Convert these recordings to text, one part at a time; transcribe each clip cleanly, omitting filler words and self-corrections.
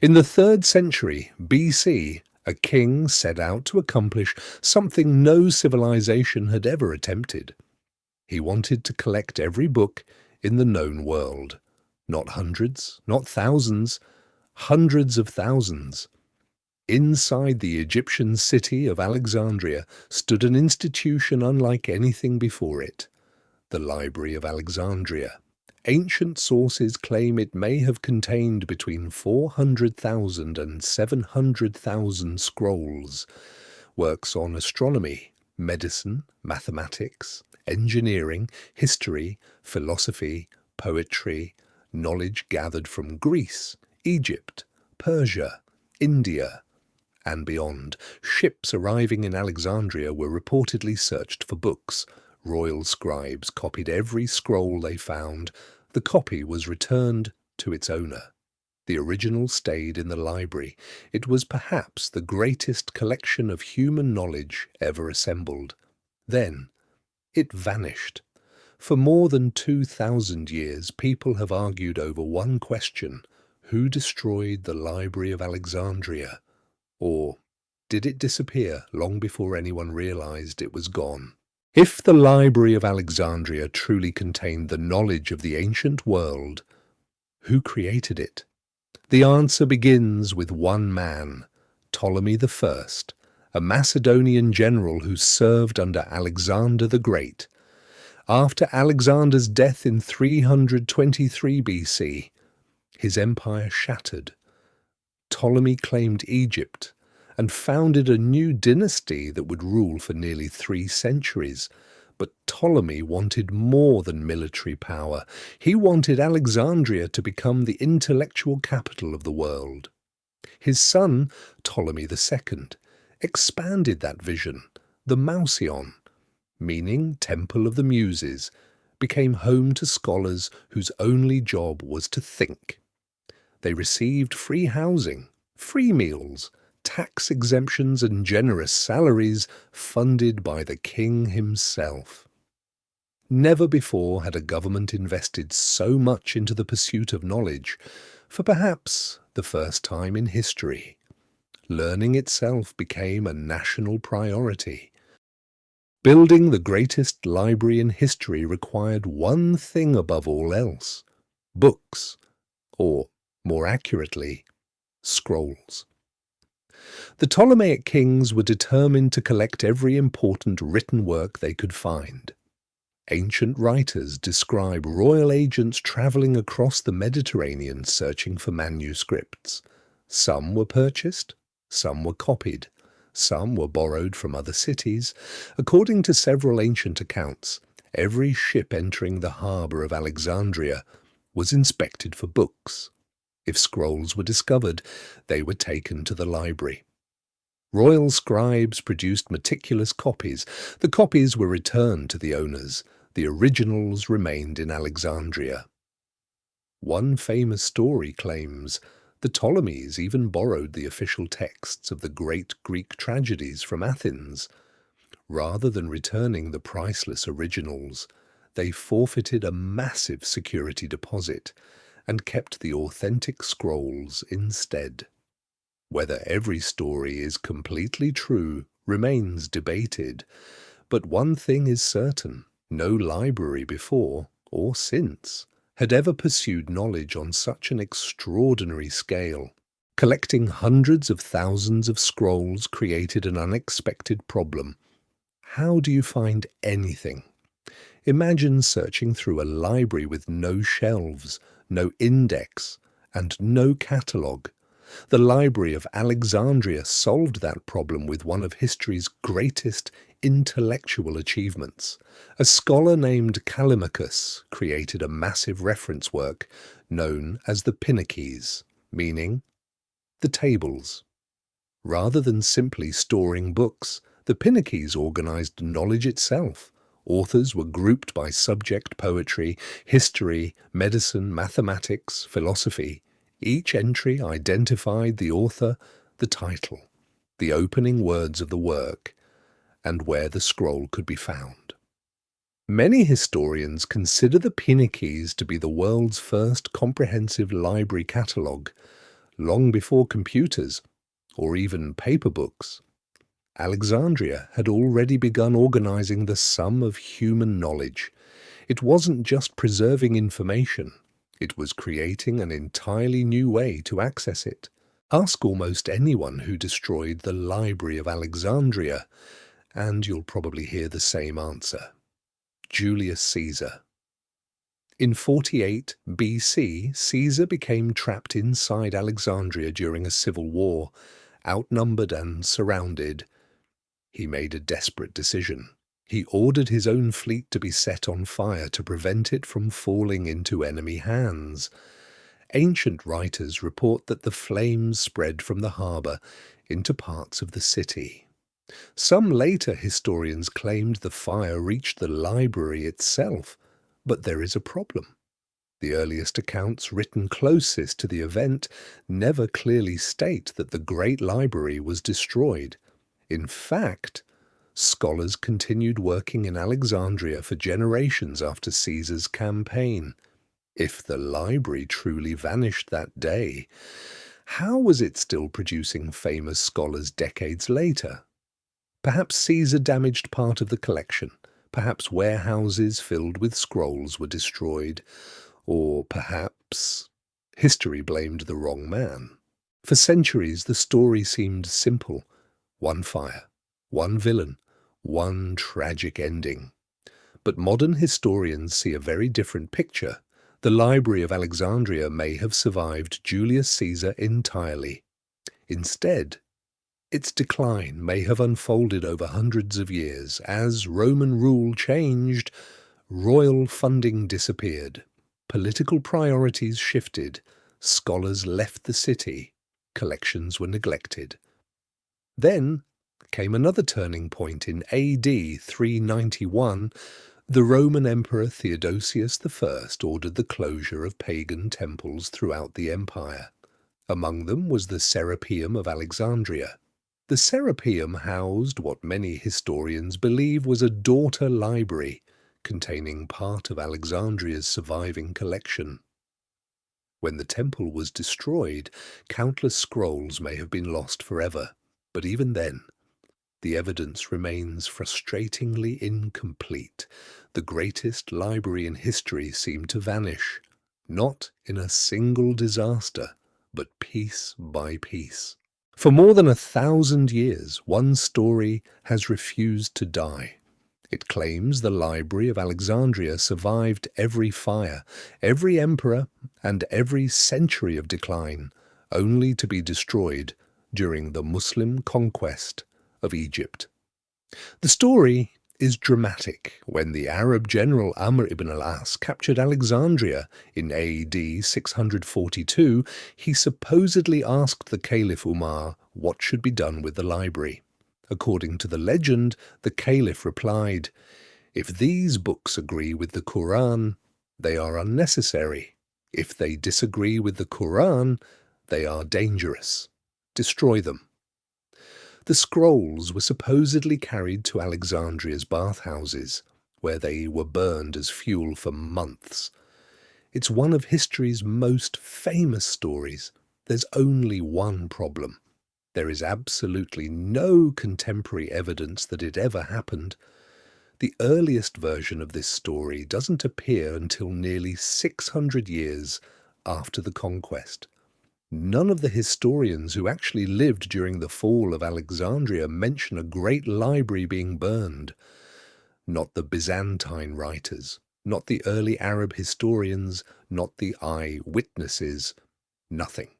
In the 3rd century BC, a king set out to accomplish something no civilization had ever attempted. He wanted to collect every book in the known world. Not hundreds, not thousands, hundreds of thousands. Inside the Egyptian city of Alexandria stood an institution unlike anything before it, the Library of Alexandria. Ancient sources claim it may have contained between 400,000 and 700,000 scrolls, works on astronomy, medicine, mathematics, engineering, history, philosophy, poetry, knowledge gathered from Greece, Egypt, Persia, India, and beyond. Ships arriving in Alexandria were reportedly searched for books. Royal scribes copied every scroll they found. The copy was returned to its owner. The original stayed in the library. It was perhaps the greatest collection of human knowledge ever assembled. Then it vanished. For more than 2,000 years, people have argued over one question: who destroyed the Library of Alexandria? Or did it disappear long before anyone realized it was gone? If the Library of Alexandria truly contained the knowledge of the ancient world, who created it? The answer begins with one man, Ptolemy I, a Macedonian general who served under Alexander the Great. After Alexander's death in 323 BC, his empire shattered. Ptolemy claimed Egypt and founded a new dynasty that would rule for nearly 3 centuries. But Ptolemy wanted more than military power. He wanted Alexandria to become the intellectual capital of the world. His son, Ptolemy II, expanded that vision. The Mousion, meaning Temple of the Muses, became home to scholars whose only job was to think. They received free housing, free meals, tax exemptions and generous salaries funded by the king himself. Never before had a government invested so much into the pursuit of knowledge, for perhaps the first time in history. Learning itself became a national priority. Building the greatest library in history required one thing above all else: books, or, more accurately, scrolls. The Ptolemaic kings were determined to collect every important written work they could find. Ancient writers describe royal agents travelling across the Mediterranean searching for manuscripts. Some were purchased, some were copied, some were borrowed from other cities. According to several ancient accounts, every ship entering the harbour of Alexandria was inspected for books. If scrolls were discovered, they were taken to the library. Royal scribes produced meticulous copies. The copies were returned to the owners. The originals remained in Alexandria. One famous story claims the Ptolemies even borrowed the official texts of the great Greek tragedies from Athens. Rather than returning the priceless originals, they forfeited a massive security deposit and kept the authentic scrolls instead. Whether every story is completely true remains debated, but one thing is certain: no library before or since had ever pursued knowledge on such an extraordinary scale. Collecting hundreds of thousands of scrolls created an unexpected problem. How do you find anything? Imagine searching through a library with no shelves, no index, and no catalogue. The Library of Alexandria solved that problem with one of history's greatest intellectual achievements. A scholar named Callimachus created a massive reference work known as the Pinnaces, meaning the tables. Rather than simply storing books, the Pinnaces organized knowledge itself. Authors were grouped by subject: poetry, history, medicine, mathematics, philosophy. Each entry identified the author, the title, the opening words of the work, and where the scroll could be found. Many historians consider the Pinnaces to be the world's first comprehensive library catalogue. long before computers or even paper books. Alexandria had already begun organizing the sum of human knowledge. It wasn't just preserving information, it was creating an entirely new way to access it. Ask almost anyone who destroyed the Library of Alexandria, and you'll probably hear the same answer. Julius Caesar. In 48 BC, Caesar became trapped inside Alexandria during a civil war. Outnumbered and surrounded, he made a desperate decision. He ordered his own fleet to be set on fire to prevent it from falling into enemy hands. Ancient writers report that the flames spread from the harbour into parts of the city. Some later historians claimed the fire reached the library itself, but there is a problem. The earliest accounts written closest to the event never clearly state that the great library was destroyed. In fact, scholars continued working in Alexandria for generations after Caesar's campaign. If the library truly vanished that day, how was it still producing famous scholars decades later? Perhaps Caesar damaged part of the collection. Perhaps warehouses filled with scrolls were destroyed. Or perhaps history blamed the wrong man. For centuries, the story seemed simple. One fire, one villain, one tragic ending. But modern historians see a very different picture. The Library of Alexandria may have survived Julius Caesar entirely. Instead, its decline may have unfolded over hundreds of years. As Roman rule changed, royal funding disappeared. Political priorities shifted, scholars left the city, collections were neglected. Then came another turning point in AD 391. The Roman Emperor Theodosius I ordered the closure of pagan temples throughout the empire. Among them was the Serapeum of Alexandria. The Serapeum housed what many historians believe was a daughter library, containing part of Alexandria's surviving collection. When the temple was destroyed, countless scrolls may have been lost forever, but even then, the evidence remains frustratingly incomplete. The greatest library in history seemed to vanish, not in a single disaster, but piece by piece. For more than 1,000 years, one story has refused to die. It claims the Library of Alexandria survived every fire, every emperor, and every century of decline, only to be destroyed during the Muslim conquest of Egypt. The story is dramatic. When the Arab general Amr ibn al-As captured Alexandria in AD 642, he supposedly asked the Caliph Umar what should be done with the library. According to the legend, the Caliph replied, "If these books agree with the Quran, they are unnecessary. If they disagree with the Quran, they are dangerous. Destroy them." The scrolls were supposedly carried to Alexandria's bathhouses, where they were burned as fuel for months. It's one of history's most famous stories. There's only one problem. There is absolutely no contemporary evidence that it ever happened. The earliest version of this story doesn't appear until nearly 600 years after the conquest. None of the historians who actually lived during the fall of Alexandria mention a great library being burned. Not the Byzantine writers, not the early Arab historians, not the eyewitnesses, nothing.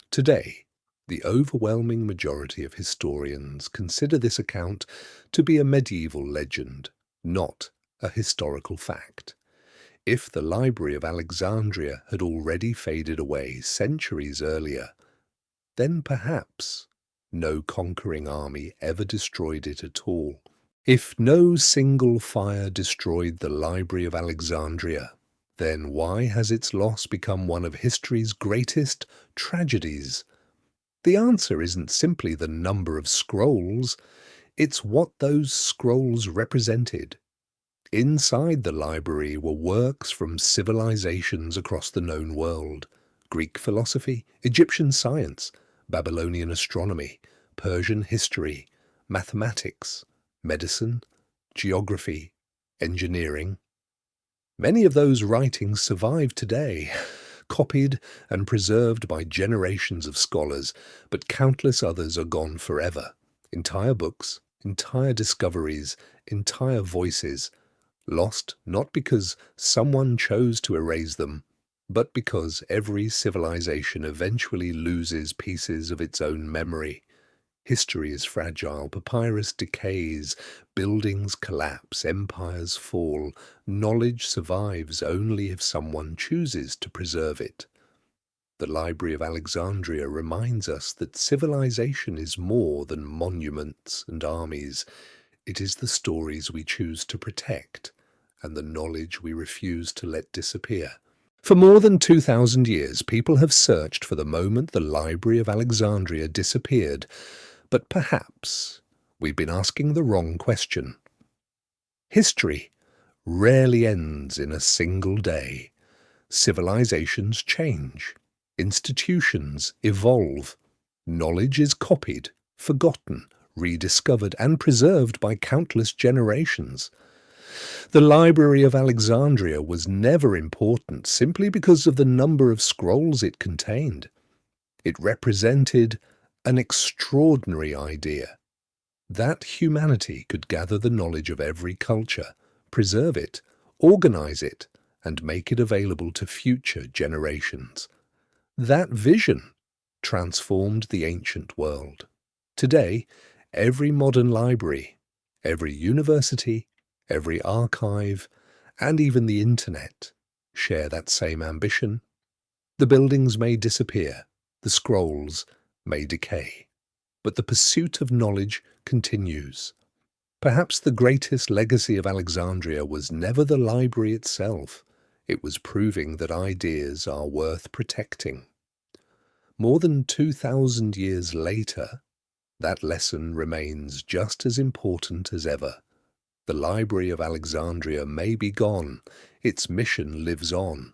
Today, the overwhelming majority of historians consider this account to be a medieval legend, not a historical fact. If the Library of Alexandria had already faded away centuries earlier, then perhaps no conquering army ever destroyed it at all. If no single fire destroyed the Library of Alexandria, then why has its loss become one of history's greatest tragedies? The answer isn't simply the number of scrolls, it's what those scrolls represented. Inside the library were works from civilizations across the known world, Greek philosophy, Egyptian science, Babylonian astronomy, Persian history, mathematics, medicine, geography, engineering. Many of those writings survive today, copied and preserved by generations of scholars, but countless others are gone forever. Entire books, entire discoveries, entire voices, lost not because someone chose to erase them, but because every civilization eventually loses pieces of its own memory. History is fragile, papyrus decays, buildings collapse, empires fall. Knowledge survives only if someone chooses to preserve it. The Library of Alexandria reminds us that civilization is more than monuments and armies. It is the stories we choose to protect and the knowledge we refuse to let disappear. For more than 2,000 years, people have searched for the moment the Library of Alexandria disappeared. But perhaps we've been asking the wrong question. History rarely ends in a single day. Civilizations change. Institutions evolve. Knowledge is copied, forgotten, rediscovered, and preserved by countless generations. The Library of Alexandria was never important simply because of the number of scrolls it contained. It represented an extraordinary idea, that humanity could gather the knowledge of every culture, preserve it, organize it, and make it available to future generations. That vision transformed the ancient world. Today, every modern library, every university, every archive, and even the internet share that same ambition. The buildings may disappear, the scrolls may decay, but the pursuit of knowledge continues. Perhaps the greatest legacy of Alexandria was never the library itself. It was proving that ideas are worth protecting. More than 2,000 years later, that lesson remains just as important as ever. The Library of Alexandria may be gone, its mission lives on,